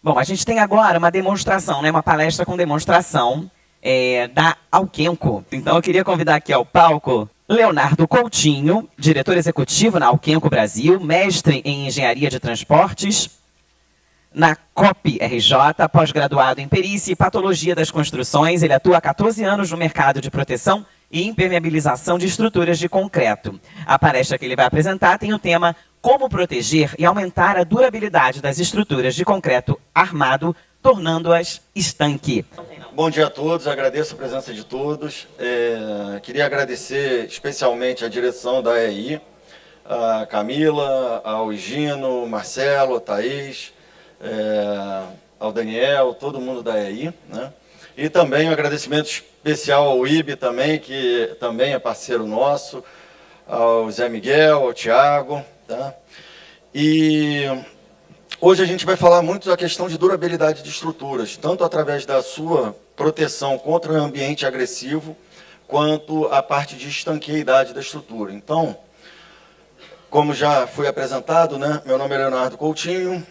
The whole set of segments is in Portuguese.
Bom, a gente tem agora uma demonstração, né, uma palestra com demonstração da Alquenco. Então eu queria convidar aqui ao palco Leonardo Coutinho, diretor executivo na Alquenco Brasil, mestre em engenharia de transportes, na COP RJ, pós-graduado em perícia e patologia das construções. Ele atua há 14 anos no mercado de proteção e impermeabilização de estruturas de concreto. A palestra que ele vai apresentar tem o tema Como proteger e aumentar a durabilidade das estruturas de concreto armado, tornando-as estanque. Bom dia a todos, agradeço a presença de todos. Queria agradecer especialmente a direção da AEI, a Camila, ao Higino, Marcelo, a Thaís, ao Daniel, todo mundo da AEI, né? E também um agradecimento especial ao IB também, que também é parceiro nosso, ao Zé Miguel, ao Tiago, tá? E hoje a gente vai falar muito da questão de durabilidade de estruturas, tanto através da sua proteção contra o ambiente agressivo, quanto a parte de estanqueidade da estrutura. Então, como já foi apresentado, né, meu nome é Leonardo Coutinho,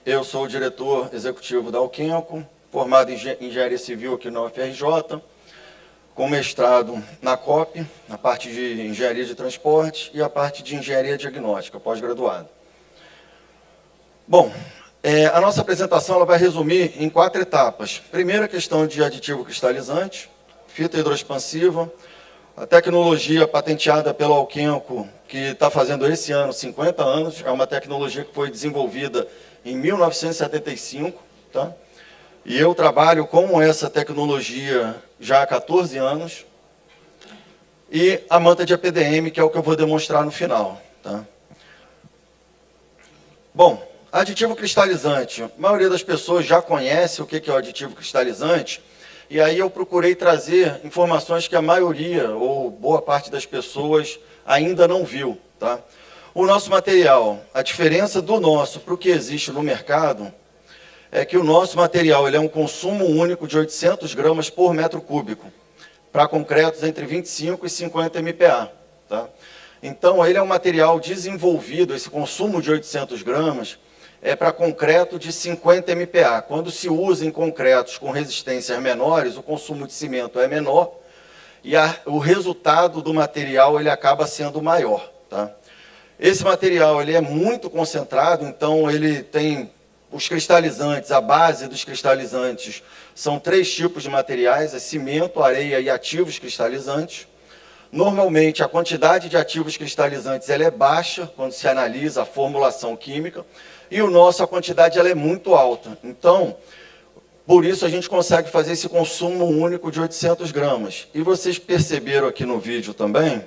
eu sou o diretor executivo da Alquenco, formado em engenharia civil aqui na UFRJ, com mestrado na COP, na parte de engenharia de transporte e a parte de engenharia diagnóstica, pós-graduado. Bom, a nossa apresentação ela vai resumir em 4 etapas. Primeira, questão de aditivo cristalizante, fita hidroexpansiva, a tecnologia patenteada pela Alquenco, que está fazendo esse ano 50 anos, é uma tecnologia que foi desenvolvida em 1975, tá? E eu trabalho com essa tecnologia já há 14 anos, e a manta de APDM, que é o que eu vou demonstrar no final, tá? Bom, aditivo cristalizante. A maioria das pessoas já conhece o que é o aditivo cristalizante, e aí eu procurei trazer informações que a maioria, ou boa parte das pessoas, ainda não viu, tá? O nosso material, a diferença do nosso para o que existe no mercado, é que o nosso material ele é um consumo único de 800 gramas por metro cúbico, para concretos entre 25 e 50 MPa, tá? Então, ele é um material desenvolvido, esse consumo de 800 gramas, é para concreto de 50 MPa. Quando se usa em concretos com resistências menores, o consumo de cimento é menor e o resultado do material ele acaba sendo maior, tá? Esse material ele é muito concentrado, então ele tem os cristalizantes, a base dos cristalizantes são 3 tipos de materiais, é cimento, areia e ativos cristalizantes. Normalmente, a quantidade de ativos cristalizantes ela é baixa quando se analisa a formulação química, e o nosso, a quantidade ela é muito alta. Então, por isso a gente consegue fazer esse consumo único de 800 gramas. E vocês perceberam aqui no vídeo também,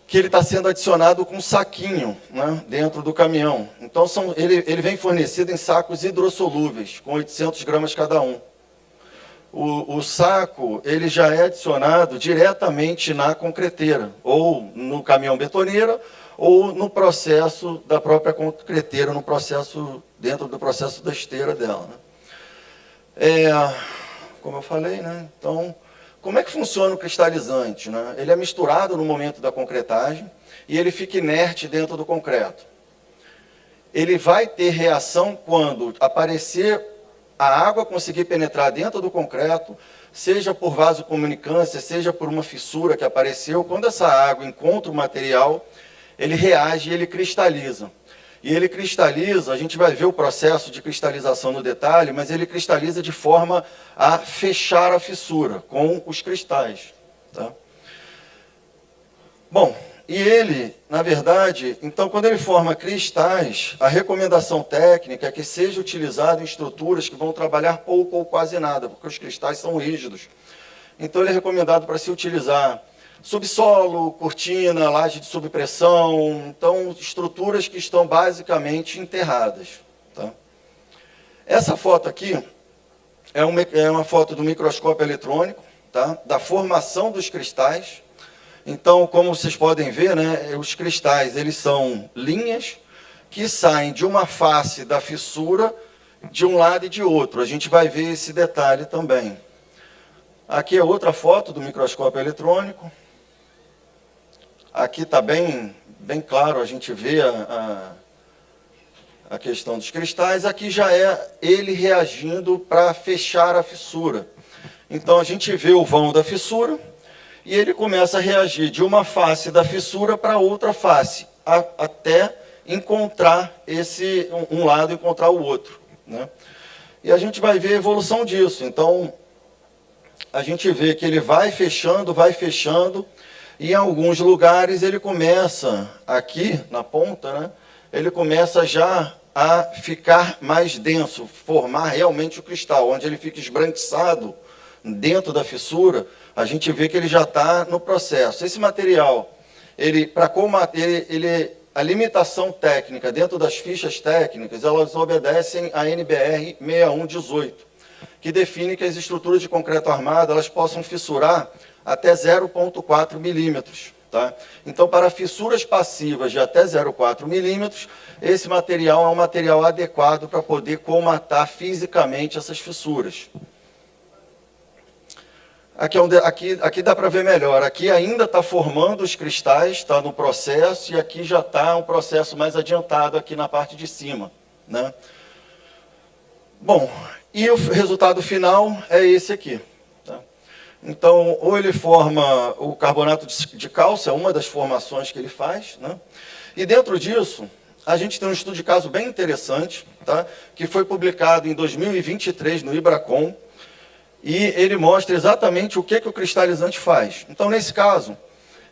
que ele está sendo adicionado com um saquinho, né, dentro do caminhão. Então, ele vem fornecido em sacos hidrossolúveis, com 800 gramas cada um. O saco ele já é adicionado diretamente na concreteira, ou no caminhão betoneira, ou no processo da própria concreteira, dentro do processo da esteira dela, né? Como eu falei, né? Então, como é que funciona o cristalizante, né? Ele é misturado no momento da concretagem e ele fica inerte dentro do concreto. Ele vai ter reação quando aparecer a água conseguir penetrar dentro do concreto, seja por vasocomunicância, seja por uma fissura que apareceu. Quando essa água encontra o material, ele reage e ele cristaliza. E ele cristaliza, a gente vai ver o processo de cristalização no detalhe, mas ele cristaliza de forma a fechar a fissura com os cristais, tá? Bom, e ele, na verdade, então quando ele forma cristais, a recomendação técnica é que seja utilizado em estruturas que vão trabalhar pouco ou quase nada, porque os cristais são rígidos. Então ele é recomendado para se utilizar subsolo, cortina, laje de subpressão, então estruturas que estão basicamente enterradas, tá? Essa foto aqui é uma foto do microscópio eletrônico, tá? Da formação dos cristais. Então, como vocês podem ver, né, os cristais eles são linhas que saem de uma face da fissura de um lado e de outro. A gente vai ver esse detalhe também. Aqui é outra foto do microscópio eletrônico. Aqui está bem claro, a gente vê a questão dos cristais. Aqui já é ele reagindo para fechar a fissura. Então a gente vê o vão da fissura e ele começa a reagir de uma face da fissura para outra face, até encontrar um lado e encontrar o outro, né? E a gente vai ver a evolução disso. Então a gente vê que ele vai fechando, e em alguns lugares ele começa, aqui na ponta, né, ele começa já a ficar mais denso, formar realmente o cristal, onde ele fica esbranquiçado dentro da fissura, a gente vê que ele já está no processo. Esse material, para combater, a limitação técnica, dentro das fichas técnicas, elas obedecem à NBR 6118, que define que as estruturas de concreto armado elas possam fissurar até 0,4 milímetros. Tá? Então, para fissuras passivas de até 0,4 milímetros, esse material é um material adequado para poder comatar fisicamente essas fissuras. Aqui dá para ver melhor. Aqui ainda está formando os cristais, está no processo, e aqui já está um processo mais adiantado aqui na parte de cima, né? Bom, e o resultado final é esse aqui. Tá? Então, ou ele forma o carbonato de cálcio, é uma das formações que ele faz, né? E dentro disso, a gente tem um estudo de caso bem interessante, tá? Que foi publicado em 2023 no IBRACON, e ele mostra exatamente o que o cristalizante faz. Então, nesse caso,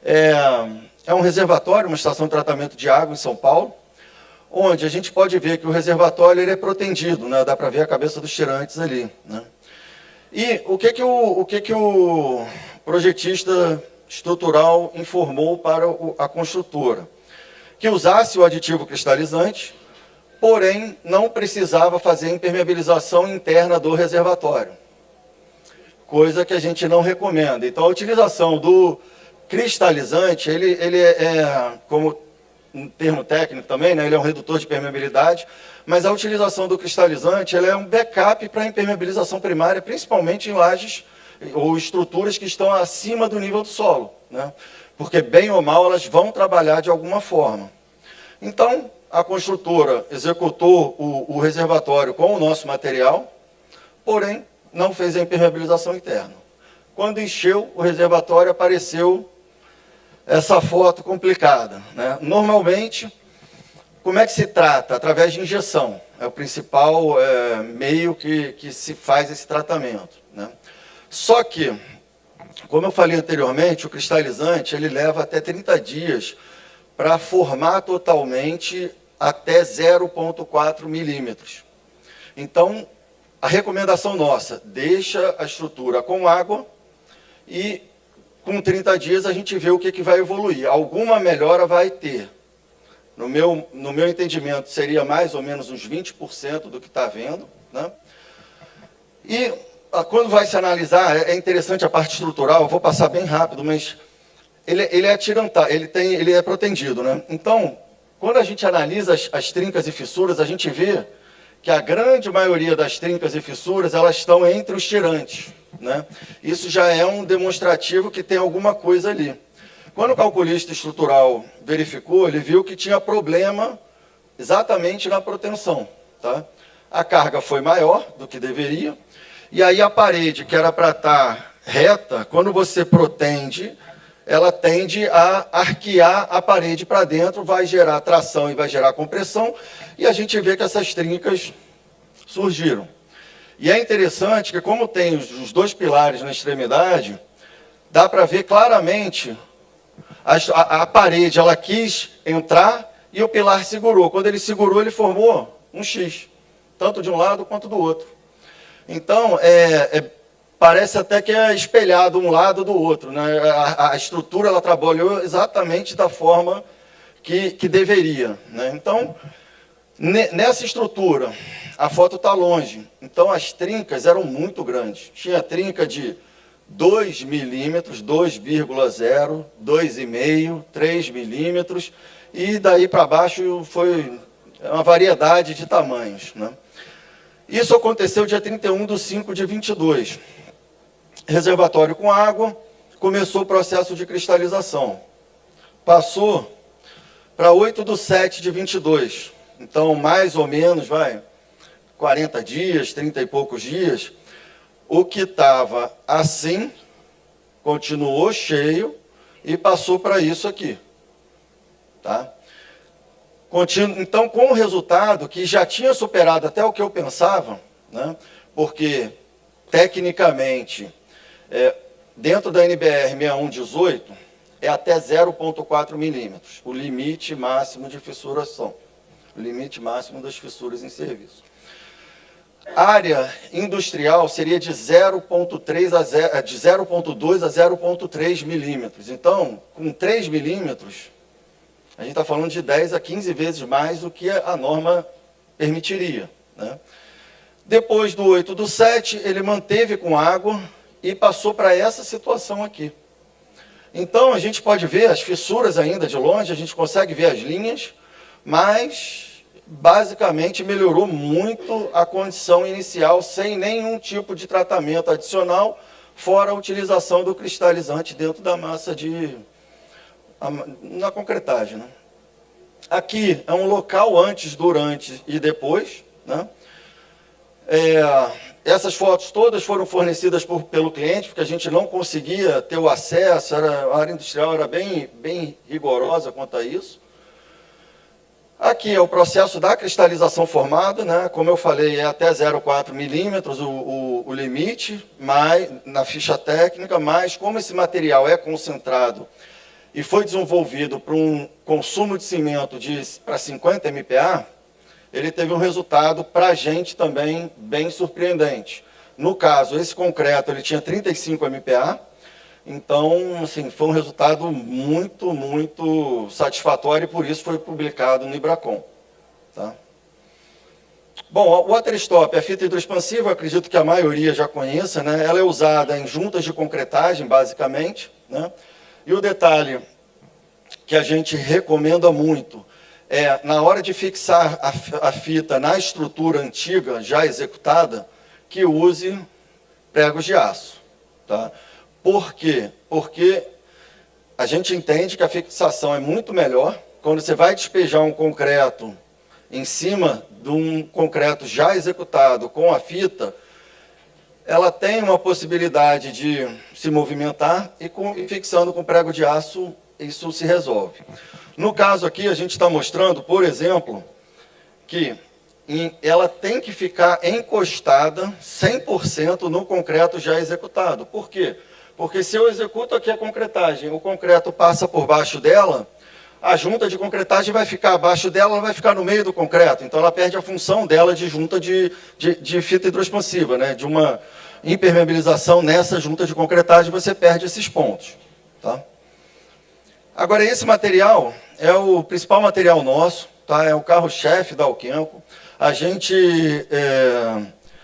é um reservatório, uma estação de tratamento de água em São Paulo, onde a gente pode ver que o reservatório ele é protendido, né? Dá para ver a cabeça dos tirantes ali, né? E o que o projetista estrutural informou para a construtora? Que usasse o aditivo cristalizante, porém não precisava fazer a impermeabilização interna do reservatório, coisa que a gente não recomenda. Então, a utilização do cristalizante, ele como um termo técnico também, né, ele é um redutor de permeabilidade, mas a utilização do cristalizante ela é um backup para a impermeabilização primária, principalmente em lajes ou estruturas que estão acima do nível do solo, né, porque, bem ou mal, elas vão trabalhar de alguma forma. Então, a construtora executou o reservatório com o nosso material, porém, não fez a impermeabilização interna. Quando encheu o reservatório, apareceu essa foto complicada, né? Normalmente, como é que se trata? Através de injeção. É o principal meio que se faz esse tratamento, né? Só que, como eu falei anteriormente, o cristalizante ele leva até 30 dias para formar totalmente até 0,4 milímetros. Então, a recomendação nossa, deixa a estrutura com água e com 30 dias a gente vê o que vai evoluir. Alguma melhora vai ter. No meu entendimento, seria mais ou menos uns 20% do que está vendo, né? E quando vai se analisar, é interessante a parte estrutural, eu vou passar bem rápido, mas ele é atirantado, ele é protendido, né? Então, quando a gente analisa as trincas e fissuras, a gente vê que a grande maioria das trincas e fissuras, elas estão entre os tirantes, né? Isso já é um demonstrativo que tem alguma coisa ali. Quando o calculista estrutural verificou, ele viu que tinha problema exatamente na proteção, tá? A carga foi maior do que deveria, e aí a parede, que era para estar reta, quando você protende, ela tende a arquear a parede para dentro, vai gerar tração e vai gerar compressão, e a gente vê que essas trincas surgiram. E é interessante que, como tem os dois pilares na extremidade, dá para ver claramente a parede, ela quis entrar e o pilar segurou. Quando ele segurou, ele formou um X, tanto de um lado quanto do outro. Então, parece até que é espelhado um lado do outro, né? A estrutura ela trabalhou exatamente da forma que deveria, né? Então, nessa estrutura, a foto está longe. Então, as trincas eram muito grandes. Tinha trinca de 2 milímetros, 2,0, 2,5, 3 milímetros, e daí para baixo foi uma variedade de tamanhos, né? Isso aconteceu dia 31/5/22. Reservatório com água, começou o processo de cristalização. Passou para 8/7/22. então mais ou menos, 40 dias, 30 e poucos dias, o que estava assim, continuou cheio e passou para isso aqui. Tá? Então, com o resultado que já tinha superado até o que eu pensava, né? Porque, tecnicamente, dentro da NBR 6118, é até 0,4 milímetros, o limite máximo de fissuração, o limite máximo das fissuras em serviço. Área industrial seria de 0,2 a 0,3 milímetros. Então, com 3 milímetros, a gente está falando de 10 a 15 vezes mais do que a norma permitiria, né? Depois do 8 do 7, ele manteve com água e passou para essa situação aqui. Então, a gente pode ver as fissuras ainda de longe, a gente consegue ver as linhas, mas basicamente melhorou muito a condição inicial, sem nenhum tipo de tratamento adicional, fora a utilização do cristalizante dentro da massa na concretagem, né? Aqui é um local antes, durante e depois, né? Essas fotos todas foram fornecidas pelo cliente, porque a gente não conseguia ter o acesso, a área industrial era bem rigorosa quanto a isso. Aqui é o processo da cristalização formada, né? Como eu falei, é até 0,4 milímetros o limite, na ficha técnica, mas como esse material é concentrado e foi desenvolvido para um consumo de cimento para 50 MPa, ele teve um resultado para a gente também bem surpreendente. No caso, esse concreto ele tinha 35 MPa, então assim, foi um resultado muito, muito satisfatório e por isso foi publicado no Ibracon. Tá? Bom, o Waterstop, a fita hidroexpansiva, acredito que a maioria já conheça, né? Ela é usada em juntas de concretagem, basicamente, né? E o detalhe que a gente recomenda muito na hora de fixar a fita na estrutura antiga, já executada, que use pregos de aço. Tá? Por quê? Porque a gente entende que a fixação é muito melhor quando você vai despejar um concreto em cima de um concreto já executado com a fita, ela tem uma possibilidade de se movimentar e fixando com prego de aço, isso se resolve. No caso aqui, a gente está mostrando, por exemplo, que ela tem que ficar encostada 100% no concreto já executado. Por quê? Porque se eu executo aqui a concretagem, o concreto passa por baixo dela, a junta de concretagem vai ficar abaixo dela, ela vai ficar no meio do concreto. Então, ela perde a função dela de junta de fita hidroexpansiva, né? De uma impermeabilização nessa junta de concretagem, você perde esses pontos. Tá? Agora, esse material é o principal material nosso, tá? É o carro-chefe da Alquenco.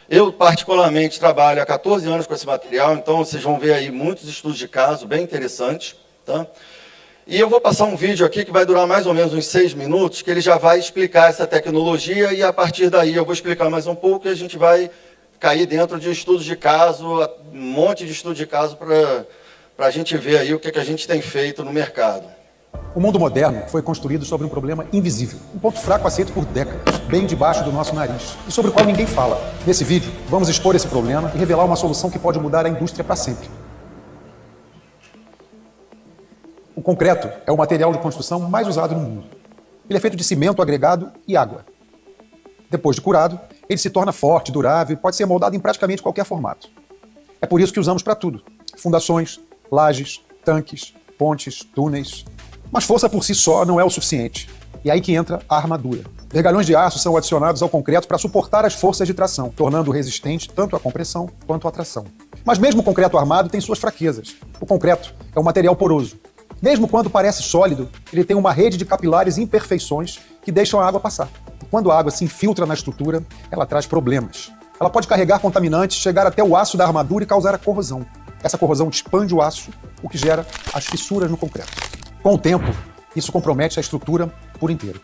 Eu, particularmente, trabalho há 14 anos com esse material, então vocês vão ver aí muitos estudos de caso bem interessantes. Tá? E eu vou passar um vídeo aqui que vai durar mais ou menos uns 6 minutos, que ele já vai explicar essa tecnologia e, a partir daí, eu vou explicar mais um pouco e a gente vai cair dentro de estudos de caso, um monte de estudos de caso para a gente ver aí o que a gente tem feito no mercado. O mundo moderno foi construído sobre um problema invisível, um ponto fraco aceito por décadas, bem debaixo do nosso nariz, e sobre o qual ninguém fala. Nesse vídeo, vamos expor esse problema e revelar uma solução que pode mudar a indústria para sempre. O concreto é o material de construção mais usado no mundo. Ele é feito de cimento agregado e água. Depois de curado, ele se torna forte, durável e pode ser moldado em praticamente qualquer formato. É por isso que usamos para tudo: fundações, lajes, tanques, pontes, túneis. Mas força por si só não é o suficiente. E aí que entra a armadura. Vergalhões de aço são adicionados ao concreto para suportar as forças de tração, tornando-o resistente tanto à compressão quanto à tração. Mas mesmo o concreto armado tem suas fraquezas. O concreto é um material poroso. Mesmo quando parece sólido, ele tem uma rede de capilares e imperfeições que deixam a água passar. E quando a água se infiltra na estrutura, ela traz problemas. Ela pode carregar contaminantes, chegar até o aço da armadura e causar a corrosão. Essa corrosão expande o aço, o que gera as fissuras no concreto. Com o tempo, isso compromete a estrutura por inteiro.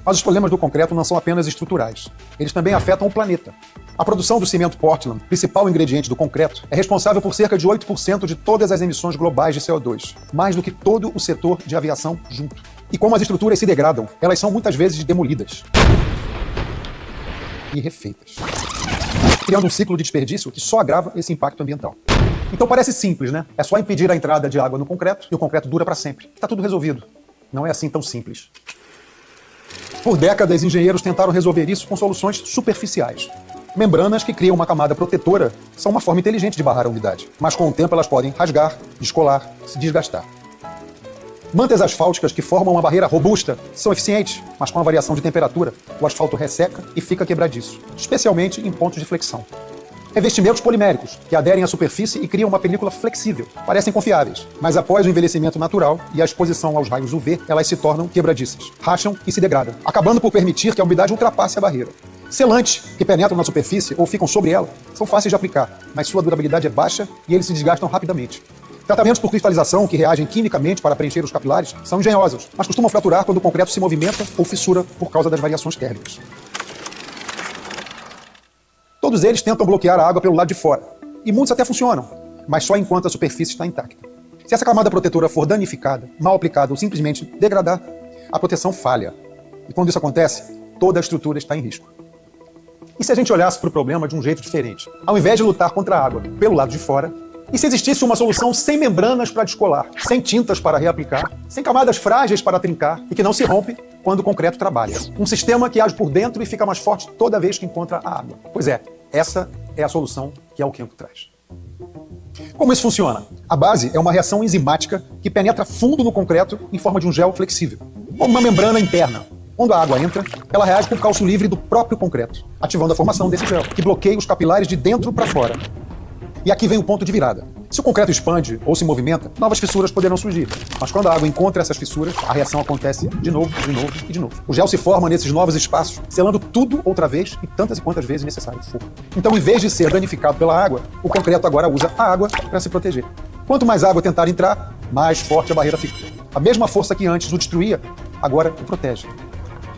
Mas os problemas do concreto não são apenas estruturais. Eles também afetam o planeta. A produção do cimento Portland, principal ingrediente do concreto, é responsável por cerca de 8% de todas as emissões globais de CO2, mais do que todo o setor de aviação junto. E como as estruturas se degradam, elas são muitas vezes demolidas e refeitas, criando um ciclo de desperdício que só agrava esse impacto ambiental. Então parece simples, né? É só impedir a entrada de água no concreto e o concreto dura para sempre. Está tudo resolvido. Não é assim tão simples. Por décadas, engenheiros tentaram resolver isso com soluções superficiais. Membranas que criam uma camada protetora são uma forma inteligente de barrar a umidade, mas com o tempo elas podem rasgar, descolar, se desgastar. Mantas asfálticas que formam uma barreira robusta são eficientes, mas com a variação de temperatura, o asfalto resseca e fica quebradiço, especialmente em pontos de flexão. Revestimentos poliméricos, que aderem à superfície e criam uma película flexível, parecem confiáveis, mas após o envelhecimento natural e a exposição aos raios UV, elas se tornam quebradiças, racham e se degradam, acabando por permitir que a umidade ultrapasse a barreira. Selantes, que penetram na superfície ou ficam sobre ela, são fáceis de aplicar, mas sua durabilidade é baixa e eles se desgastam rapidamente. Tratamentos por cristalização que reagem quimicamente para preencher os capilares são engenhosos, mas costumam fraturar quando o concreto se movimenta ou fissura por causa das variações térmicas. Todos eles tentam bloquear a água pelo lado de fora, e muitos até funcionam, mas só enquanto a superfície está intacta. Se essa camada protetora for danificada, mal aplicada ou simplesmente degradar, a proteção falha. E quando isso acontece, toda a estrutura está em risco. E se a gente olhasse para o problema de um jeito diferente? Ao invés de lutar contra a água pelo lado de fora, e se existisse uma solução sem membranas para descolar, sem tintas para reaplicar, sem camadas frágeis para trincar e que não se rompe quando o concreto trabalha? Um sistema que age por dentro e fica mais forte toda vez que encontra a água. Pois é, essa é a solução que a Alquenco traz. Como isso funciona? A base é uma reação enzimática que penetra fundo no concreto em forma de um gel flexível, como uma membrana interna. Quando a água entra, ela reage com o cálcio livre do próprio concreto, ativando a formação desse gel, que bloqueia os capilares de dentro para fora. E aqui vem o ponto de virada. Se o concreto expande ou se movimenta, novas fissuras poderão surgir. Mas quando a água encontra essas fissuras, a reação acontece de novo, de novo e de novo. O gel se forma nesses novos espaços, selando tudo outra vez e tantas e quantas vezes necessário for. Então, em vez de ser danificado pela água, o concreto agora usa a água para se proteger. Quanto mais água tentar entrar, mais forte a barreira fica. A mesma força que antes o destruía, agora o protege.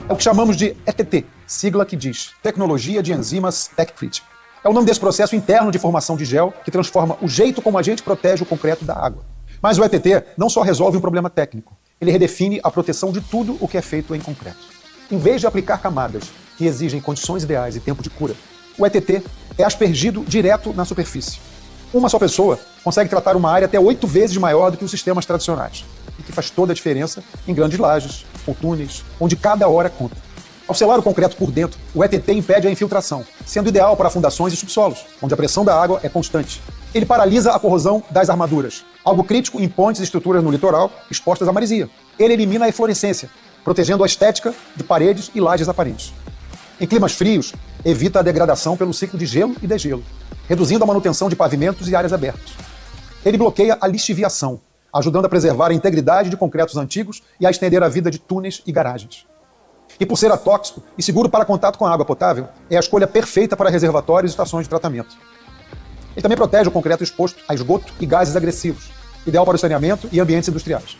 É o que chamamos de ETT, sigla que diz Tecnologia de Enzimas TechTreat. É o nome desse processo interno de formação de gel que transforma o jeito como a gente protege o concreto da água. Mas o ETT não só resolve um problema técnico, ele redefine a proteção de tudo o que é feito em concreto. Em vez de aplicar camadas que exigem condições ideais e tempo de cura, o ETT é aspergido direto na superfície. Uma só pessoa consegue tratar uma área até 8 vezes maior do que os sistemas tradicionais, o que faz toda a diferença em grandes lajes ou túneis, onde cada hora conta. Ao selar o concreto por dentro, o ETT impede a infiltração, sendo ideal para fundações e subsolos, onde a pressão da água é constante. Ele paralisa a corrosão das armaduras, algo crítico em pontes e estruturas no litoral expostas à maresia. Ele elimina a eflorescência, protegendo a estética de paredes e lajes aparentes. Em climas frios, evita a degradação pelo ciclo de gelo e degelo, reduzindo a manutenção de pavimentos e áreas abertas. Ele bloqueia a lixiviação, ajudando a preservar a integridade de concretos antigos e a estender a vida de túneis e garagens. E por ser atóxico e seguro para contato com a água potável, é a escolha perfeita para reservatórios e estações de tratamento. Ele também protege o concreto exposto a esgoto e gases agressivos, ideal para o saneamento e ambientes industriais.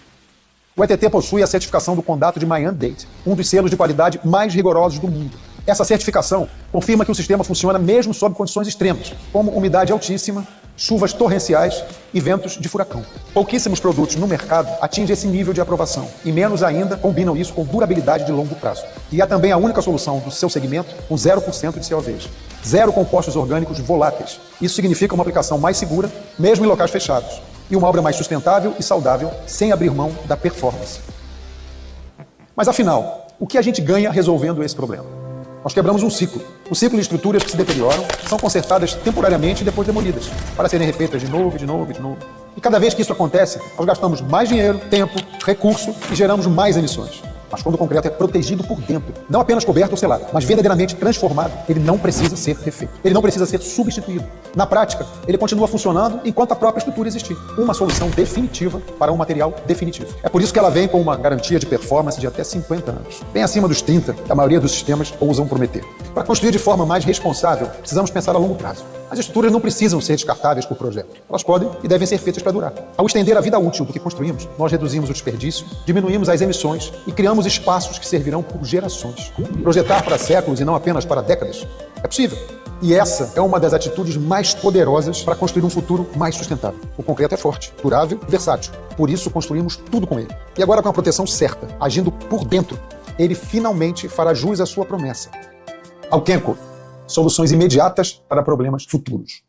O ETT possui a certificação do Condado de Miami-Dade, um dos selos de qualidade mais rigorosos do mundo. Essa certificação confirma que o sistema funciona mesmo sob condições extremas, como umidade altíssima, chuvas torrenciais e ventos de furacão. Pouquíssimos produtos no mercado atingem esse nível de aprovação, e menos ainda combinam isso com durabilidade de longo prazo. E é também a única solução do seu segmento com 0% de COVs. Zero compostos orgânicos voláteis. Isso significa uma aplicação mais segura, mesmo em locais fechados, e uma obra mais sustentável e saudável, sem abrir mão da performance. Mas afinal, o que a gente ganha resolvendo esse problema? Nós quebramos um ciclo. O ciclo de estruturas que se deterioram são consertadas temporariamente e depois demolidas, para serem refeitas de novo, de novo, de novo. E cada vez que isso acontece, nós gastamos mais dinheiro, tempo, recurso e geramos mais emissões. Mas quando o concreto é protegido por dentro, não apenas coberto ou selado, mas verdadeiramente transformado, ele não precisa ser refeito. Ele não precisa ser substituído. Na prática, ele continua funcionando enquanto a própria estrutura existir. Uma solução definitiva para um material definitivo. É por isso que ela vem com uma garantia de performance de até 50 anos. Bem acima dos 30 que a maioria dos sistemas ousam prometer. Para construir de forma mais responsável, precisamos pensar a longo prazo. As estruturas não precisam ser descartáveis por projeto. Elas podem e devem ser feitas para durar. Ao estender a vida útil do que construímos, nós reduzimos o desperdício, diminuímos as emissões e criamos espaços que servirão por gerações. Projetar para séculos e não apenas para décadas é possível, E essa é uma das atitudes mais poderosas para construir um futuro mais sustentável. O concreto é forte, durável, versátil. Por isso construímos tudo com ele. E agora com a proteção certa, agindo por dentro, ele finalmente fará jus à sua promessa. Alquenco, soluções imediatas para problemas futuros.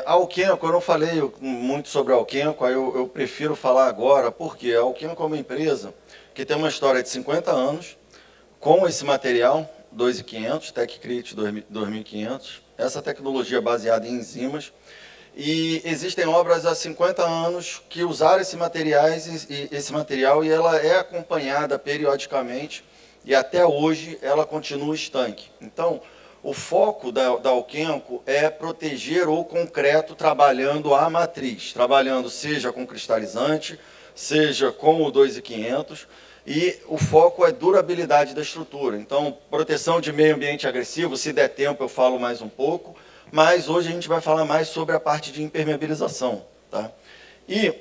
A Alquenco, eu não falei muito sobre a Alquenco, aí eu prefiro falar agora, porque a Alquenco é uma empresa que tem uma história de 50 anos com esse material, 2500, TechCrit 2500, essa tecnologia baseada em enzimas, e existem obras há 50 anos que usaram esse material e ela é acompanhada periodicamente e até hoje ela continua estanque. Então, o foco da Alquenco é proteger o concreto trabalhando a matriz, trabalhando seja com cristalizante, seja com o 2500, e o foco é durabilidade da estrutura. Então, proteção de meio ambiente agressivo, se der tempo eu falo mais um pouco, mas hoje a gente vai falar mais sobre a parte de impermeabilização. Tá? E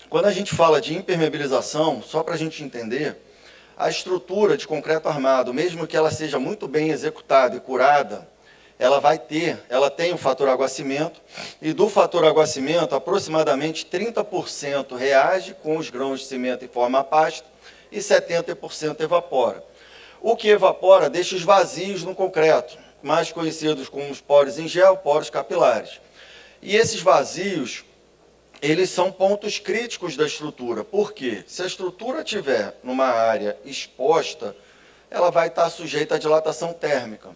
quando a gente fala de impermeabilização, só para a gente entender, a estrutura de concreto armado, mesmo que ela seja muito bem executada e curada, ela tem o fator aguacimento, e do fator aguacimento, aproximadamente 30% reage com os grãos de cimento e forma a pasta, e 70% evapora. O que evapora deixa os vazios no concreto, mais conhecidos como os poros em gel, poros capilares. E esses vazios, eles são pontos críticos da estrutura. Por quê? Se a estrutura estiver numa área exposta, ela vai estar sujeita à dilatação térmica.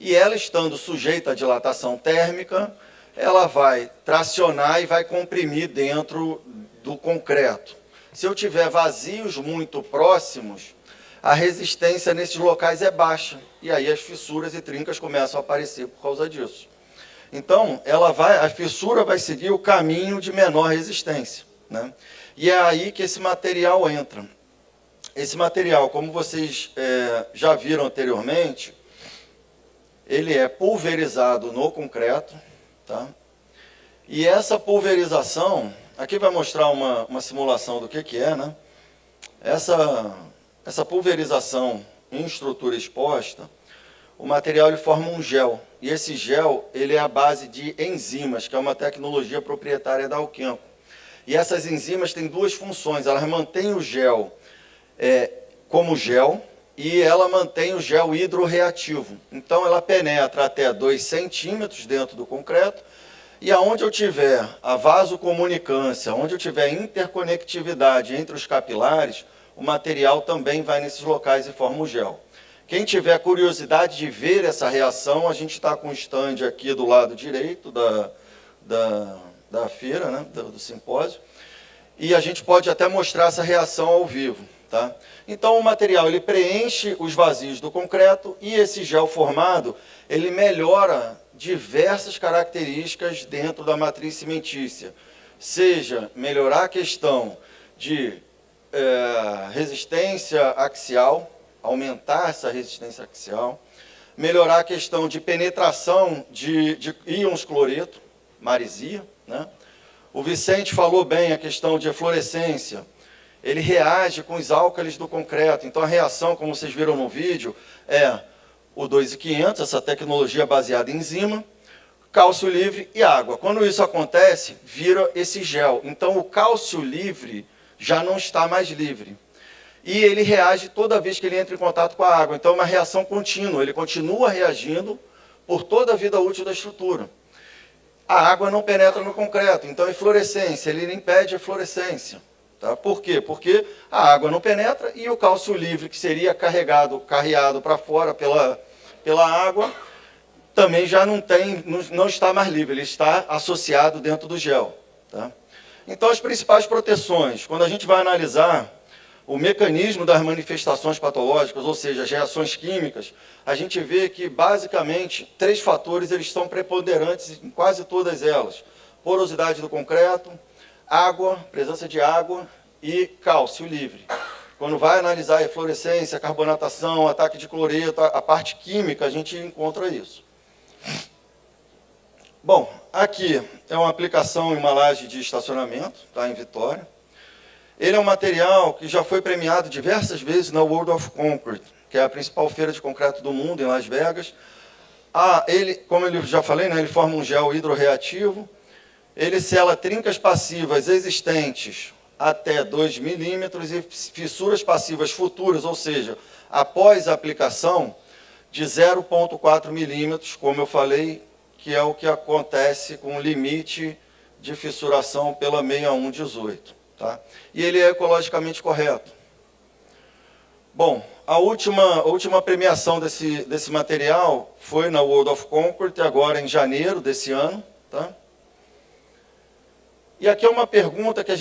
E ela estando sujeita à dilatação térmica, ela vai tracionar e vai comprimir dentro do concreto. Se eu tiver vazios muito próximos, a resistência nesses locais é baixa. E aí as fissuras e trincas começam a aparecer por causa disso. Então, a fissura vai seguir o caminho de menor resistência, né? E é aí que esse material entra. Esse material, como vocês já viram anteriormente, ele é pulverizado no concreto, tá? E essa pulverização, aqui vai mostrar uma simulação do que é, né? Essa pulverização em estrutura exposta, o material ele forma um gel. E esse gel ele é a base de enzimas, que é uma tecnologia proprietária da Alquenco. E essas enzimas têm duas funções. Elas mantêm o gel como gel e ela mantém o gel hidrorreativo. Então ela penetra até 2 centímetros dentro do concreto e aonde eu tiver a vasocomunicância, onde eu tiver interconectividade entre os capilares, o material também vai nesses locais e forma o gel. Quem tiver curiosidade de ver essa reação, a gente está com o stand aqui do lado direito da feira, né, do simpósio, e a gente pode até mostrar essa reação ao vivo. Tá? Então o material ele preenche os vazios do concreto e esse gel formado ele melhora diversas características dentro da matriz cimentícia. Seja melhorar a questão de resistência axial, aumentar essa resistência axial, melhorar a questão de penetração de íons cloreto, maresia, né? O Vicente falou bem a questão de eflorescência, ele reage com os álcalis do concreto, então a reação, como vocês viram no vídeo, é o 2500, essa tecnologia baseada em enzima, cálcio livre e água. Quando isso acontece, vira esse gel, então o cálcio livre já não está mais livre. E ele reage toda vez que ele entra em contato com a água. Então é uma reação contínua, ele continua reagindo por toda a vida útil da estrutura. A água não penetra no concreto, então a eflorescência, ele impede a eflorescência. Tá? Por quê? Porque a água não penetra e o cálcio livre, que seria carreado para fora pela água, também já não está mais livre, ele está associado dentro do gel. Tá? Então as principais proteções, quando a gente vai analisar o mecanismo das manifestações patológicas, ou seja, as reações químicas, a gente vê que, basicamente, 3 fatores eles são preponderantes em quase todas elas. Porosidade do concreto, água, presença de água e cálcio livre. Quando vai analisar a eflorescência, a carbonatação, ataque de cloreto, a parte química, a gente encontra isso. Bom, aqui é uma aplicação em uma laje de estacionamento, tá, em Vitória. Ele é um material que já foi premiado diversas vezes na World of Concrete, que é a principal feira de concreto do mundo, em Las Vegas. Ele, como eu já falei, né, ele forma um gel hidrorreativo, ele sela trincas passivas existentes até 2 milímetros e fissuras passivas futuras, ou seja, após a aplicação, de 0,4 milímetros, como eu falei, que é o que acontece com o limite de fissuração pela 6118. Tá? E ele é ecologicamente correto. Bom, a última premiação desse material foi na World of Concrete, agora em janeiro desse ano. Tá? E aqui é uma pergunta que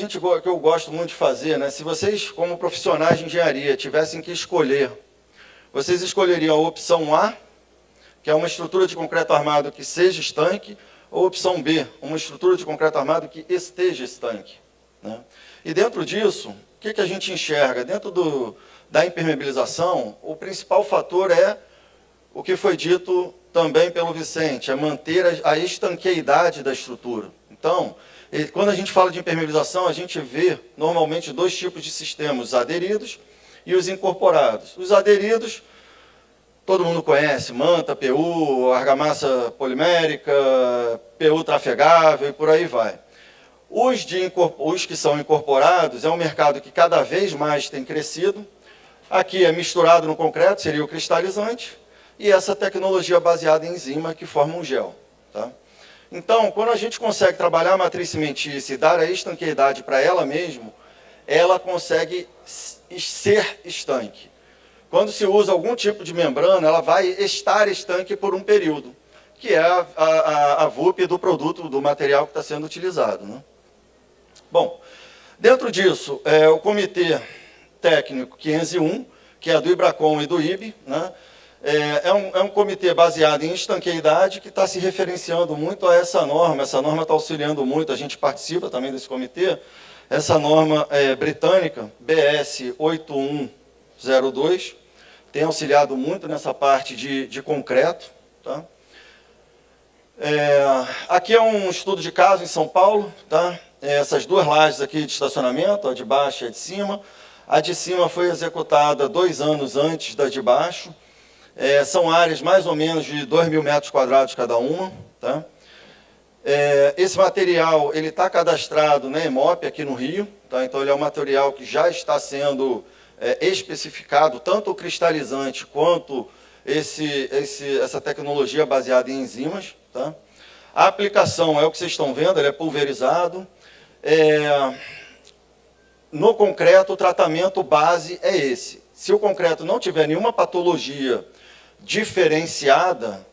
eu gosto muito de fazer, né? Se vocês, como profissionais de engenharia, tivessem que escolher, vocês escolheriam a opção A, que é uma estrutura de concreto armado que seja estanque, ou a opção B, uma estrutura de concreto armado que esteja estanque. Né? E dentro disso, o que a gente enxerga? Dentro da impermeabilização, o principal fator é o que foi dito também pelo Vicente, é manter a estanqueidade da estrutura. Então, quando a gente fala de impermeabilização, a gente vê normalmente 2 tipos de sistemas, os aderidos e os incorporados. Os aderidos, todo mundo conhece, manta, PU, argamassa polimérica, PU trafegável e por aí vai. Os que são incorporados é um mercado que cada vez mais tem crescido. Aqui é misturado no concreto, seria o cristalizante, e essa tecnologia baseada em enzima que forma um gel. Tá? Então, quando a gente consegue trabalhar a matriz cimentícia e dar a estanqueidade para ela mesma, ela consegue ser estanque. Quando se usa algum tipo de membrana, ela vai estar estanque por um período, que é a VUP do produto, do material que está sendo utilizado. Né? Bom, dentro disso, o Comitê Técnico 501, que é do IBRACON e do IBE, né? É um comitê baseado em estanqueidade que está se referenciando muito a essa norma está auxiliando muito, a gente participa também desse comitê, essa norma britânica, BS 8102, tem auxiliado muito nessa parte de concreto. Tá? Aqui é um estudo de caso em São Paulo, tá? Essas 2 lajes aqui de estacionamento, a de baixo e a de cima. A de cima foi executada 2 anos antes da de baixo. São áreas mais ou menos de 2.000 metros quadrados cada uma. Tá? Esse material está cadastrado na EMOP aqui no Rio. Tá? Então, ele é um material que já está sendo especificado, tanto o cristalizante quanto essa tecnologia baseada em enzimas. Tá? A aplicação é o que vocês estão vendo, ele é pulverizado. No concreto, o tratamento base é esse. Se o concreto não tiver nenhuma patologia diferenciada,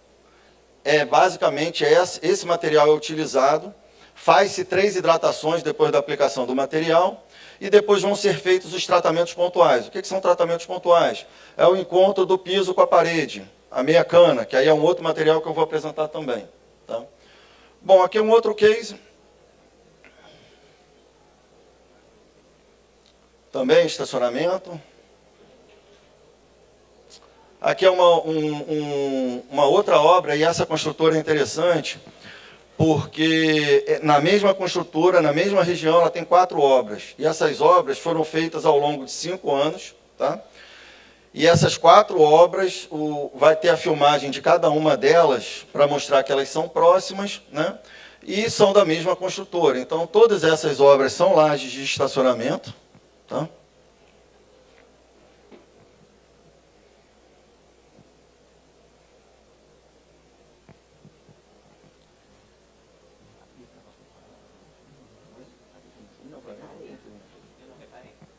basicamente esse material é utilizado, faz-se 3 hidratações depois da aplicação do material, e depois vão ser feitos os tratamentos pontuais. O que são tratamentos pontuais? É o encontro do piso com a parede, a meia cana, que aí é um outro material que eu vou apresentar também. Tá? Bom, aqui é um outro case. Também estacionamento. Aqui é uma outra obra, e essa construtora é interessante, porque na mesma construtora, na mesma região, ela tem 4 obras. E essas obras foram feitas ao longo de 5 anos. Tá? E essas 4 obras, vai ter a filmagem de cada uma delas, para mostrar que elas são próximas, né? E são da mesma construtora. Então, todas essas obras são lajes de estacionamento. Tá?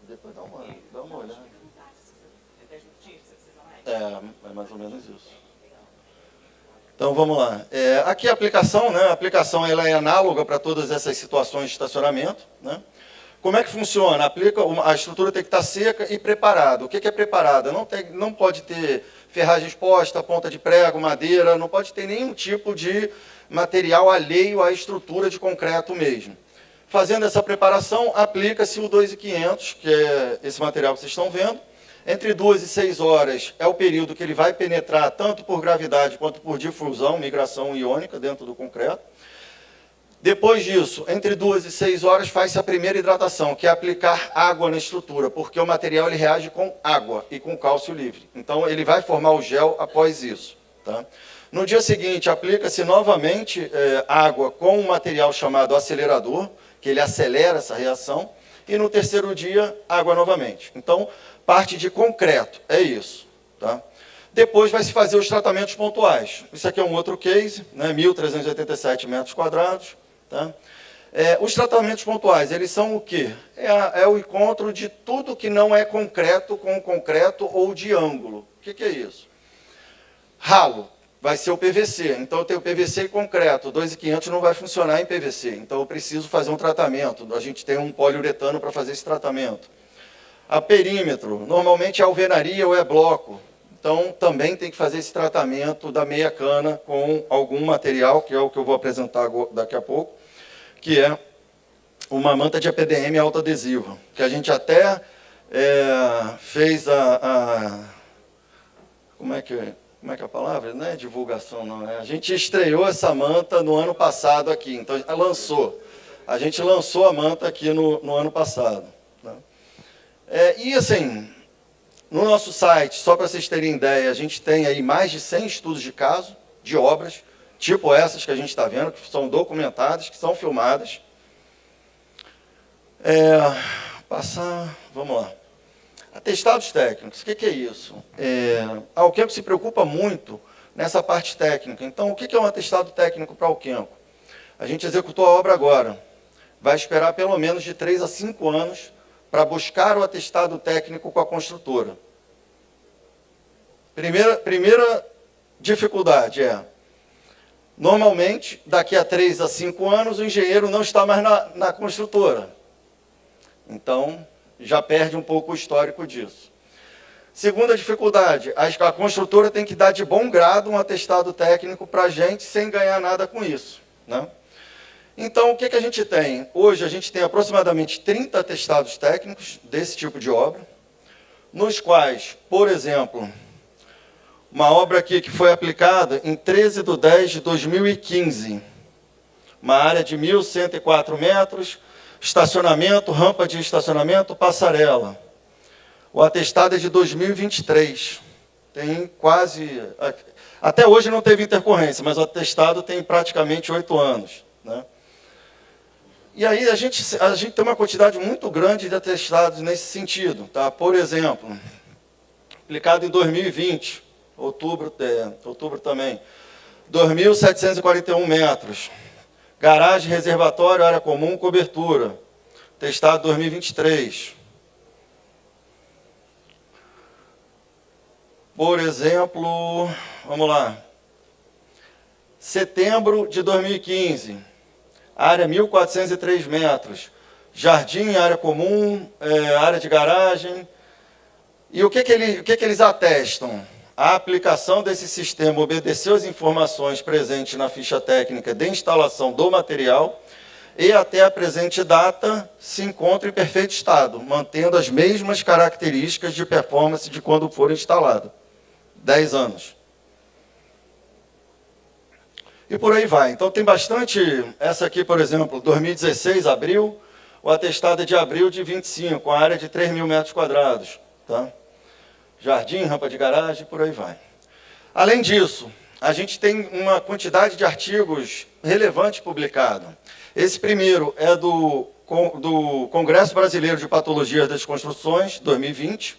Depois dá uma olhada. É mais ou menos isso. Então, vamos lá. Aqui a aplicação, né? A aplicação ela é análoga para todas essas situações de estacionamento. Né? Como é que funciona? A estrutura tem que estar seca e preparada. O que é preparada? Não pode ter ferragem exposta, ponta de prego, madeira, não pode ter nenhum tipo de material alheio à estrutura de concreto mesmo. Fazendo essa preparação, aplica-se o 2.500, que é esse material que vocês estão vendo. Entre 2 e 6 horas é o período que ele vai penetrar tanto por gravidade quanto por difusão, migração iônica dentro do concreto. Depois disso, entre 2 e 6 horas, faz-se a primeira hidratação, que é aplicar água na estrutura, porque o material ele reage com água e com cálcio livre. Então, ele vai formar o gel após isso. Tá? No dia seguinte, aplica-se novamente água com um material chamado acelerador, que ele acelera essa reação, e no terceiro dia, água novamente. Então, parte de concreto, é isso. Tá? Depois vai se fazer os tratamentos pontuais. Isso aqui é um outro case, né, 1.387 metros quadrados. Tá? Os tratamentos pontuais, eles são o quê? É o encontro de tudo que não é concreto com concreto ou de ângulo. O que é isso? Ralo vai ser o PVC. Então, eu tenho PVC e concreto. 2.500 não vai funcionar em PVC. Então, eu preciso fazer um tratamento. A gente tem um poliuretano para fazer esse tratamento. A perímetro, normalmente é alvenaria ou é bloco. Então, também tem que fazer esse tratamento da meia cana com algum material, que é o que eu vou apresentar daqui a pouco, que é uma manta de EPDM autoadesiva, que a gente até fez como é que é a palavra? Não é divulgação, não. A gente estreou essa manta no ano passado aqui, então a gente lançou a manta aqui no ano passado. Né? E assim, no nosso site, só para vocês terem ideia, a gente tem aí mais de 100 estudos de caso, de obras, tipo essas que a gente está vendo, que são documentadas, que são filmadas. Vamos lá. Atestados técnicos, o que é isso? A Alquenco se preocupa muito nessa parte técnica. Então, o que é um atestado técnico para a Alquenco? A gente executou a obra agora. Vai esperar pelo menos de 3 a 5 anos para buscar o atestado técnico com a construtora. Primeira dificuldade normalmente, daqui a 3 a 5 anos, o engenheiro não está mais na construtora. Então, já perde um pouco o histórico disso. Segunda dificuldade, a construtora tem que dar de bom grado um atestado técnico para a gente, sem ganhar nada com isso. Né? Então, o que a gente tem? Hoje, a gente tem aproximadamente 30 atestados técnicos desse tipo de obra, nos quais, por exemplo, uma obra aqui que foi aplicada em 13/10/2015, uma área de 1.104 metros, estacionamento, rampa de estacionamento, passarela. O atestado é de 2023. Tem quase... Até hoje não teve intercorrência, mas o atestado tem praticamente 8 anos. Né? E aí a gente tem uma quantidade muito grande de atestados nesse sentido. Tá? Por exemplo, aplicado em 2020, outubro também, 2.741 metros. Garagem, reservatório, área comum, cobertura. Testado 2023. Por exemplo, vamos lá. Setembro de 2015. Área 1.403 metros. Jardim, área comum, área de garagem. E o que eles atestam? A aplicação desse sistema obedeceu às informações presentes na ficha técnica de instalação do material e até a presente data se encontra em perfeito estado, mantendo as mesmas características de performance de quando for instalado. 10 anos. E por aí vai. Então tem bastante, essa aqui, por exemplo, 2016, abril, o atestado é de abril de 25, com a área de 3.000 metros quadrados. Tá? Jardim, rampa de garagem, por aí vai. Além disso, a gente tem uma quantidade de artigos relevantes publicados. Esse primeiro é do Congresso Brasileiro de Patologias das Construções, 2020,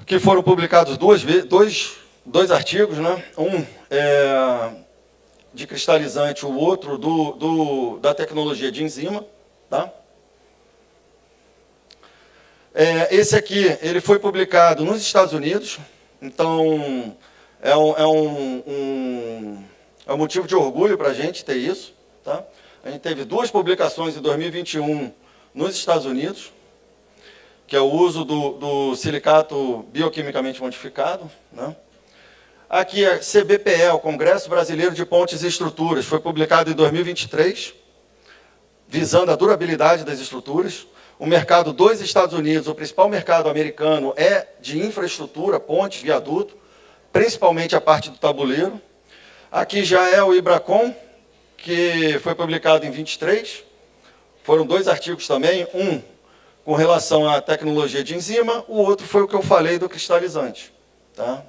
que foram publicados dois artigos, né? Um de cristalizante, o outro da tecnologia de enzima. Tá? Esse aqui, ele foi publicado nos Estados Unidos, então é um motivo de orgulho para a gente ter isso. Tá? A gente teve 2 publicações em 2021 nos Estados Unidos, que é o uso do silicato bioquimicamente modificado. Né? Aqui é CBPE, o Congresso Brasileiro de Pontes e Estruturas, foi publicado em 2023, visando a durabilidade das estruturas. O mercado dos Estados Unidos, o principal mercado americano, é de infraestrutura, pontes, viaduto, principalmente a parte do tabuleiro. Aqui já é o IBRACON, que foi publicado em 23. Foram 2 artigos também, um com relação à tecnologia de enzima, o outro foi o que eu falei do cristalizante. Tá?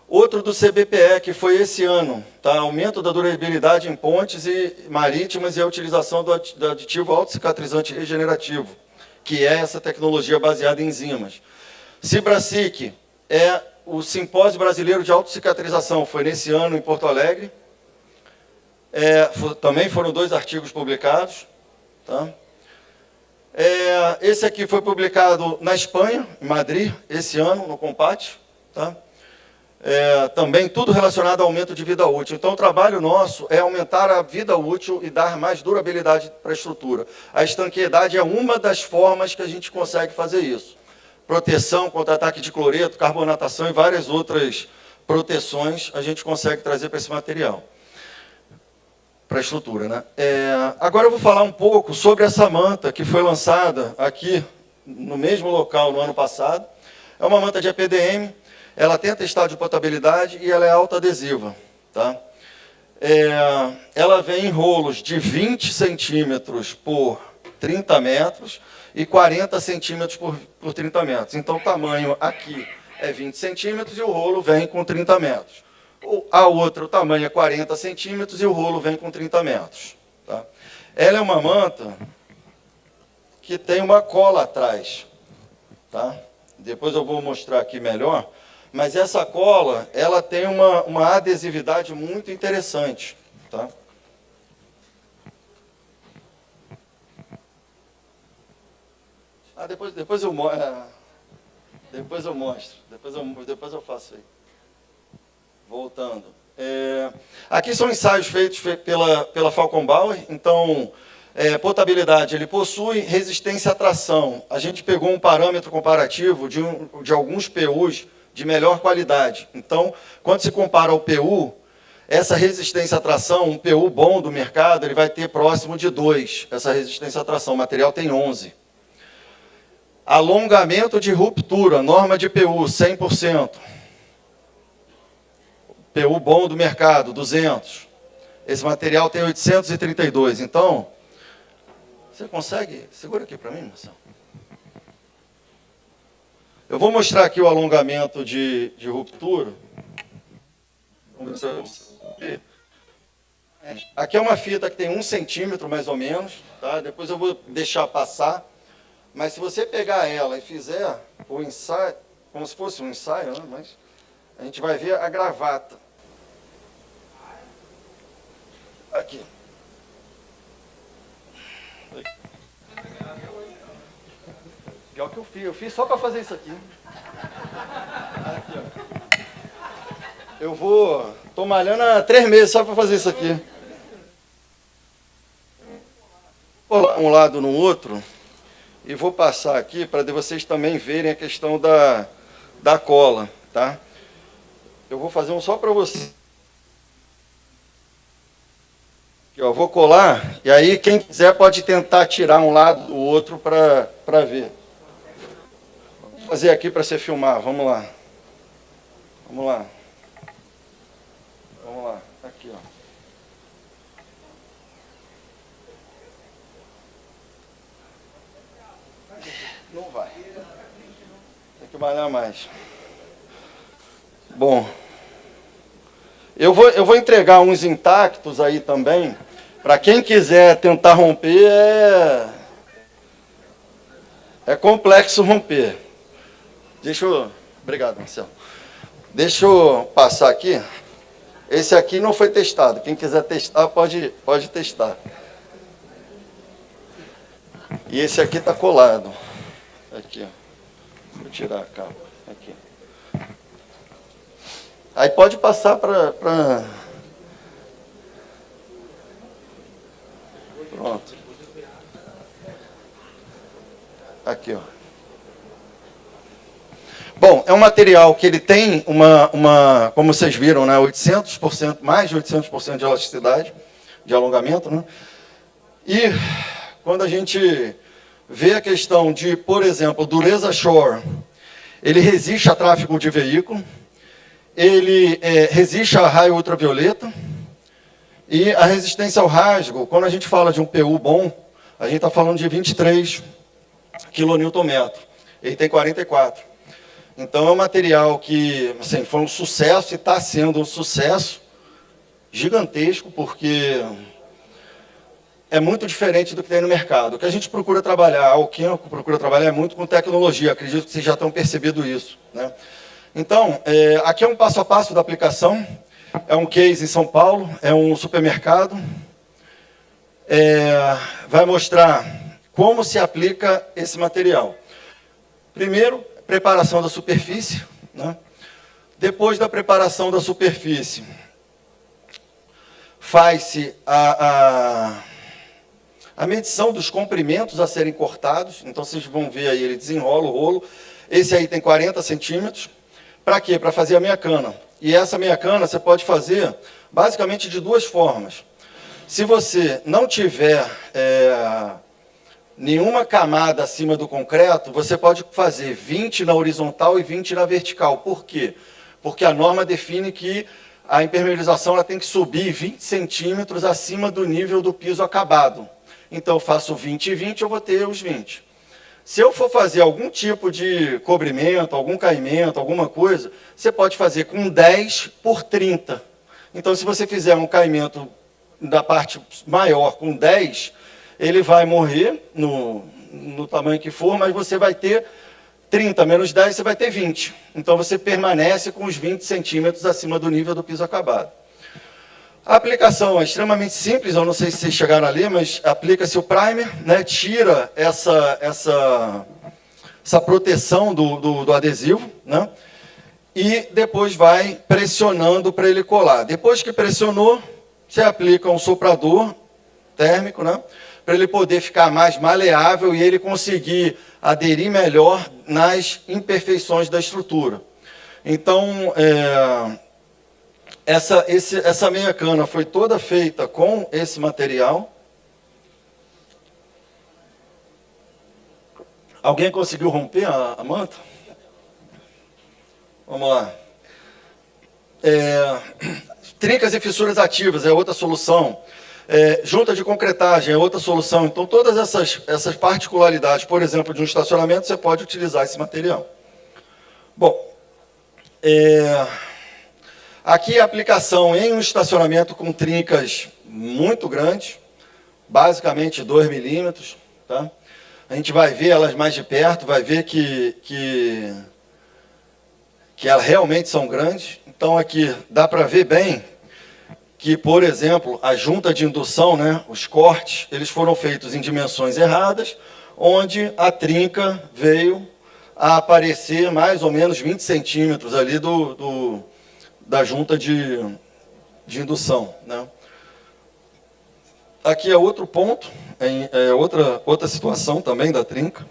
Outro do CBPE, que foi esse ano, tá? Aumento da durabilidade em pontes e marítimas e a utilização do aditivo autocicatrizante regenerativo, que é essa tecnologia baseada em enzimas. Cibracic é o Simpósio Brasileiro de Autocicatrização, foi nesse ano em Porto Alegre. Também foram 2 artigos publicados. Tá? Esse aqui foi publicado na Espanha, em Madrid, esse ano, no Compat. Tá? Também tudo relacionado ao aumento de vida útil. Então, o trabalho nosso é aumentar a vida útil e dar mais durabilidade para a estrutura. A estanqueidade é uma das formas que a gente consegue fazer isso. Proteção contra ataque de cloreto, carbonatação e várias outras proteções a gente consegue trazer para esse material, para a estrutura, né? Agora eu vou falar um pouco sobre essa manta que foi lançada aqui no mesmo local no ano passado. É uma manta de EPDM, ela tem atestado de potabilidade e ela é autoadesiva. Tá? Ela vem em rolos de 20 centímetros por 30 metros e 40 centímetros por 30 metros. Então, o tamanho aqui é 20 centímetros e o rolo vem com 30 metros. A outra, o tamanho é 40 centímetros e o rolo vem com 30 metros. Tá? Ela é uma manta que tem uma cola atrás. Tá? Depois eu vou mostrar aqui melhor. Mas essa cola, ela tem uma adesividade muito interessante. Tá? Depois eu mostro. Depois eu faço aí. Voltando. Aqui são ensaios feitos pela Falcon Bauer. Então, potabilidade, ele possui resistência à tração. A gente pegou um parâmetro comparativo de alguns PUs de melhor qualidade. Então, quando se compara ao PU, essa resistência à tração, um PU bom do mercado, ele vai ter próximo de 2, essa resistência à tração. O material tem 11. Alongamento de ruptura, norma de PU, 100%. PU bom do mercado, 200. Esse material tem 832. Então, você consegue? Segura aqui para mim, Marcelo. Eu vou mostrar aqui o alongamento de ruptura. Aqui é uma fita que tem 1 centímetro, mais ou menos. Tá? Depois eu vou deixar passar. Mas se você pegar ela e fizer o ensaio, como se fosse um ensaio, né? Mas a gente vai ver a gravata. Aqui. Pior que eu fiz só para fazer isso aqui. Aqui, ó. Tô malhando há 3 meses só para fazer isso aqui. Vou colar um lado no outro e vou passar aqui para vocês também verem a questão da cola, tá? Eu vou fazer um só para vocês. Aqui, ó, vou colar e aí quem quiser pode tentar tirar um lado do outro para ver. Vou fazer aqui para você filmar, vamos lá. Vamos lá. Vamos lá, aqui, ó. Não vai. Tem que malhar mais. Bom, eu vou entregar uns intactos aí também. Para quem quiser tentar romper, é complexo romper. Obrigado, Marcelo. Deixa eu passar aqui. Esse aqui não foi testado. Quem quiser testar, pode testar. E esse aqui está colado. Aqui, ó. Vou tirar a capa. Aqui. Aí pode passar para... Pronto. Aqui, ó. Bom, é um material que ele tem como vocês viram, né, 800%, mais de 800% de elasticidade, de alongamento, né? E quando a gente vê a questão de, por exemplo, dureza shore, ele resiste a tráfego de veículo, ele resiste a raio ultravioleta, e a resistência ao rasgo, quando a gente fala de um PU bom, a gente está falando de 23 kN. Ele tem 44. Então é um material que assim, foi um sucesso e está sendo um sucesso gigantesco, porque é muito diferente do que tem no mercado. O que a gente procura trabalhar, a Alquenco procura trabalhar é muito com tecnologia, acredito que vocês já tenham percebido isso, né? Então, aqui é um passo a passo da aplicação, é um case em São Paulo, é um supermercado, vai mostrar como se aplica esse material. Primeiro, preparação da superfície, né? Depois da preparação da superfície, faz-se a medição dos comprimentos a serem cortados. Então, vocês vão ver aí, ele desenrola o rolo. Esse aí tem 40 centímetros. Para quê? Para fazer a meia cana. E essa meia cana você pode fazer basicamente de duas formas. Se você não tiver nenhuma camada acima do concreto, você pode fazer 20 na horizontal e 20 na vertical. Por quê? Porque a norma define que a impermeabilização ela tem que subir 20 centímetros acima do nível do piso acabado. Então, eu faço 20 e 20, eu vou ter os 20. Se eu for fazer algum tipo de cobrimento, algum caimento, alguma coisa, você pode fazer com 10 por 30. Então, se você fizer um caimento da parte maior com 10, ele vai morrer no tamanho que for, mas você vai ter 30 menos 10, você vai ter 20. Então, você permanece com os 20 centímetros acima do nível do piso acabado. A aplicação é extremamente simples, eu não sei se vocês chegaram ali, mas aplica-se o primer, né, tira essa proteção do adesivo, né, e depois vai pressionando para ele colar. Depois que pressionou, você aplica um soprador térmico, né, para ele poder ficar mais maleável e ele conseguir aderir melhor nas imperfeições da estrutura. Então, essa meia cana foi toda feita com esse material. Alguém conseguiu romper a manta? Vamos lá. Trincas e fissuras ativas é outra solução. Junta de concretagem é outra solução. Então, todas essas particularidades, por exemplo, de um estacionamento, você pode utilizar esse material. Bom, aqui a aplicação em um estacionamento com trincas muito grandes, basicamente 2 milímetros. Tá? A gente vai ver elas mais de perto, vai ver que elas realmente são grandes. Então aqui dá para ver bem que, por exemplo, a junta de indução, né, os cortes, eles foram feitos em dimensões erradas, onde a trinca veio a aparecer mais ou menos 20 centímetros ali da junta de indução, né? Aqui é outro ponto, outra situação também da trinca.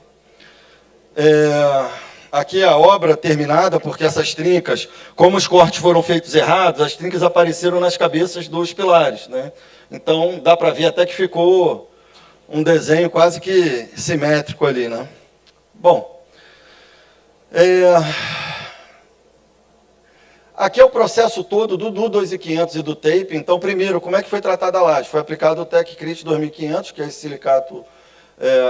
Aqui é a obra terminada, porque essas trincas, como os cortes foram feitos errados, as trincas apareceram nas cabeças dos pilares, né? Então, dá para ver até que ficou um desenho quase que simétrico ali, né? Bom, aqui é o processo todo do 2500 e do tape. Então, primeiro, como é que foi tratada a laje? Foi aplicado o TecCrit 2500, que é esse silicato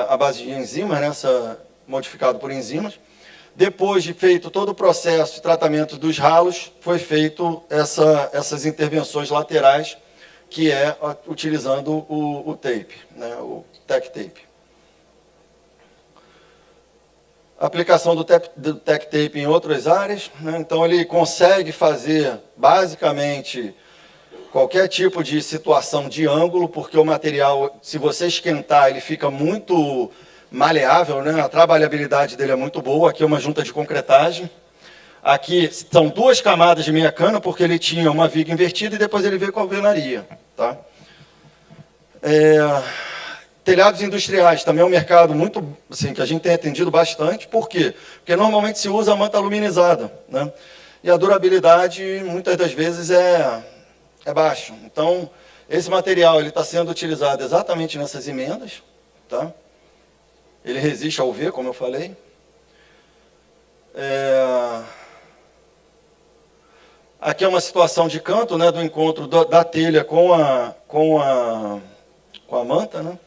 à base de enzimas, né, modificado por enzimas. Depois de feito todo o processo de tratamento dos ralos, foi feito essas intervenções laterais, que é utilizando o tape, né, o TecTape. Aplicação do TecTape em outras áreas, né? Então ele consegue fazer basicamente qualquer tipo de situação de ângulo, porque o material, se você esquentar, ele fica muito maleável, né? A trabalhabilidade dele é muito boa. Aqui é uma junta de concretagem. Aqui são 2 camadas de meia cana, porque ele tinha uma viga invertida e depois ele veio com a alvenaria. Tá? Telhados industriais também é um mercado muito, assim, que a gente tem atendido bastante. Por quê? Porque normalmente se usa a manta aluminizada, né? E a durabilidade, muitas das vezes, é baixa. Então, esse material está sendo utilizado exatamente nessas emendas. Tá? Ele resiste ao V, como eu falei. Aqui é uma situação de canto, né, do encontro da telha com a manta, né?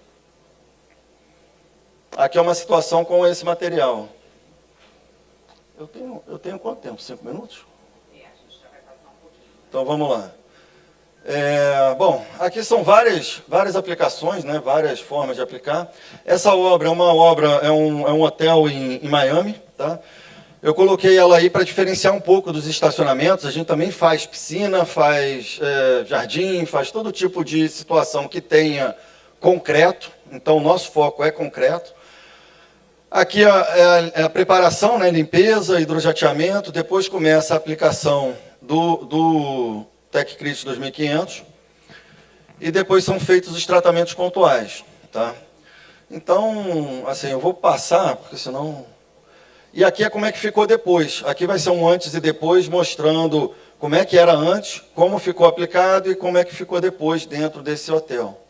Aqui é uma situação com esse material. Eu tenho quanto tempo? 5 minutos? Então vamos lá. Bom, aqui são várias aplicações, né, várias formas de aplicar. Essa obra é um hotel em Miami, tá? Eu coloquei ela aí para diferenciar um pouco dos estacionamentos. A gente também faz piscina, faz jardim, faz todo tipo de situação que tenha concreto. Então, o nosso foco é concreto. Aqui é a preparação, né, limpeza, hidrojateamento. Depois começa a aplicação do TecCrit 2500. E depois são feitos os tratamentos pontuais, tá? Então, assim, eu vou passar, porque senão... E aqui é como é que ficou depois. Aqui vai ser um antes e depois, mostrando como é que era antes, como ficou aplicado e como é que ficou depois dentro desse hotel.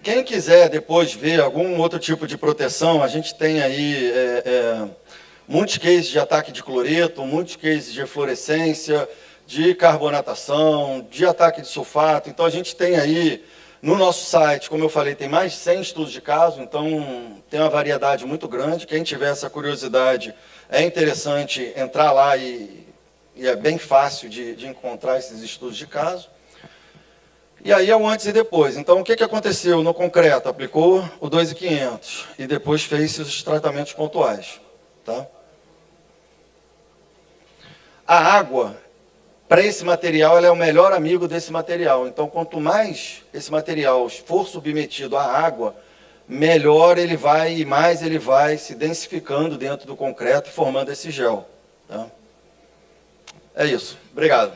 Quem quiser depois ver algum outro tipo de proteção, a gente tem aí muitos cases de ataque de cloreto, muitos cases de eflorescência, de carbonatação, de ataque de sulfato. Então, a gente tem aí, no nosso site, como eu falei, tem mais de 100 estudos de caso, então tem uma variedade muito grande. Quem tiver essa curiosidade, é interessante entrar lá e é bem fácil de encontrar esses estudos de caso. E aí é o antes e depois. Então, o que aconteceu no concreto? Aplicou o 2.500 e depois fez os tratamentos pontuais, tá? A água, para esse material, ela é o melhor amigo desse material. Então, quanto mais esse material for submetido à água, melhor ele vai e mais ele vai se densificando dentro do concreto, formando esse gel, tá? É isso. Obrigado.